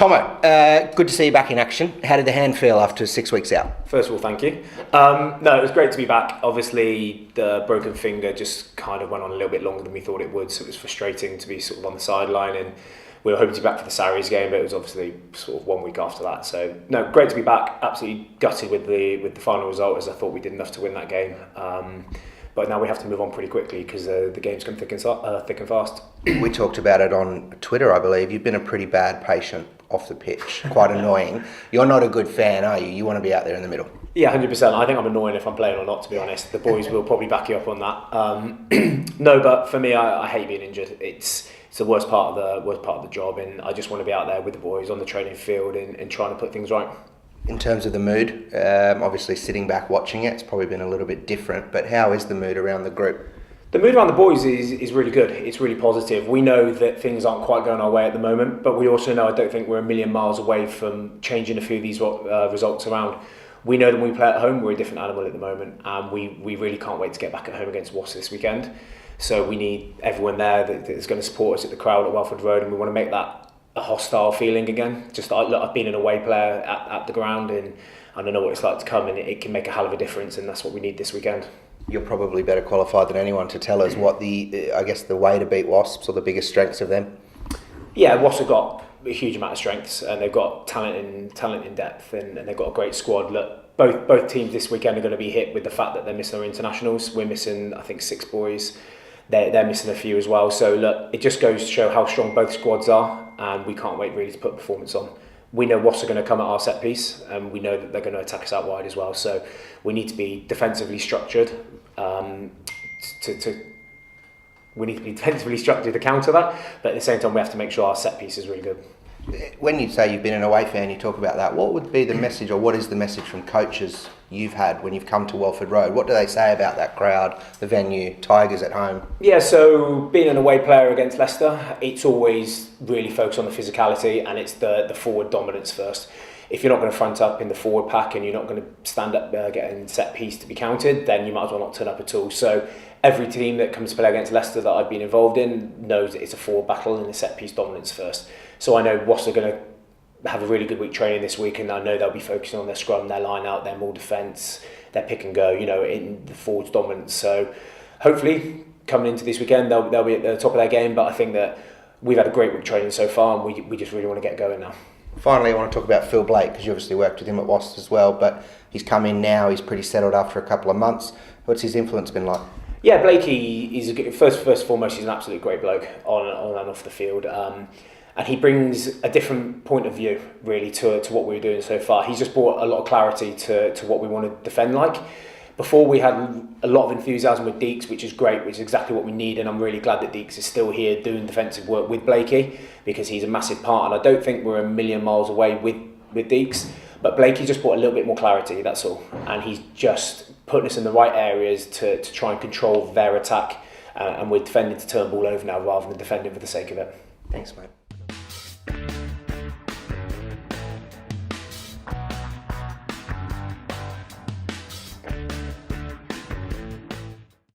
Tomo, good to see you back in action. How did the hand feel after 6 weeks out? First of all, thank you. No, it was great to be back. Obviously, the broken finger just kind of went on a little bit longer than we thought it would, so it was frustrating to be sort of on the sideline, and we were hoping to be back for the Sarries game, but it was obviously sort of 1 week after that. So, no, great to be back. Absolutely gutted with the final result, as I thought we did enough to win that game. But now we have to move on pretty quickly because the game's come thick and fast. We talked about it on Twitter, I believe. You've been a pretty bad patient off the pitch, quite annoying. You're not a good fan, are you? You want to be out there in the middle. Yeah, 100%. I think I'm annoying if I'm playing or not, to be honest. The boys will probably back you up on that. No, but for me, I hate being injured. It's the worst part of the job, and I just want to be out there with the boys on the training field and trying to put things right. In terms of the mood, obviously sitting back watching it, it's probably been a little bit different, but how is the mood around the group? The mood around the boys is really good. It's really positive. We know that things aren't quite going our way at the moment, but we also know I don't think we're a million miles away from changing a few of these results around. We know that when we play at home, we're a different animal at the moment, and we really can't wait to get back at home against Wasps this weekend. So we need everyone there that is going to support us at the crowd at Welford Road, and we want to make that a hostile feeling again. Just I've been an away player at the ground, and I know what it's like to come, and it can make a hell of a difference, and that's what we need this weekend. You're probably better qualified than anyone to tell us what the way to beat Wasps or the biggest strengths of them. Yeah, Wasps have got a huge amount of strengths, and they've got talent in depth, and they've got a great squad. Look, both teams this weekend are going to be hit with the fact that they're missing their internationals. We're missing, I think, 6 boys. They're missing a few as well. So look, it just goes to show how strong both squads are, and we can't wait really to put performance on. We know Wasps are going to come at our set piece, and we know that they're going to attack us out wide as well. So we need to be defensively structured. We need to be defensively structured to counter that, but at the same time we have to make sure our set piece is really good. When you say you've been an away fan, you talk about that. What would be the message, or what is the message from coaches you've had when you've come to Welford Road? What do they say about that crowd, the venue, Tigers at home? Yeah, so being an away player against Leicester, it's always really focused on the physicality, and it's the forward dominance first. If you're not going to front up in the forward pack and you're not going to stand up getting set piece to be counted, then you might as well not turn up at all. So every team that comes to play against Leicester that I've been involved in knows that it's a forward battle and a set piece dominance first. So I know Wasps are going to have a really good week training this week, and I know they'll be focusing on their scrum, their line out, their more defence, their pick and go, in the forwards dominance. So hopefully coming into this weekend they'll be at the top of their game, but I think that we've had a great week training so far, and we just really want to get going now. Finally, I want to talk about Phil Blake, because you obviously worked with him at Wasps as well, but he's come in now, he's pretty settled after a couple of months. What's his influence been like? Yeah, Blakey is first and foremost, he's an absolute great bloke on and off the field, and he brings a different point of view really to what we were doing so far. He's just brought a lot of clarity to what we want to defend like. Before we had a lot of enthusiasm with Deeks, which is great, which is exactly what we need, and I'm really glad that Deeks is still here doing defensive work with Blakey, because he's a massive part, and I don't think we're a million miles away with Deeks, but Blakey just brought a little bit more clarity, that's all, and he's just putting us in the right areas to try and control their attack, and we're defending to turn ball over now rather than defending for the sake of it. Thanks, mate.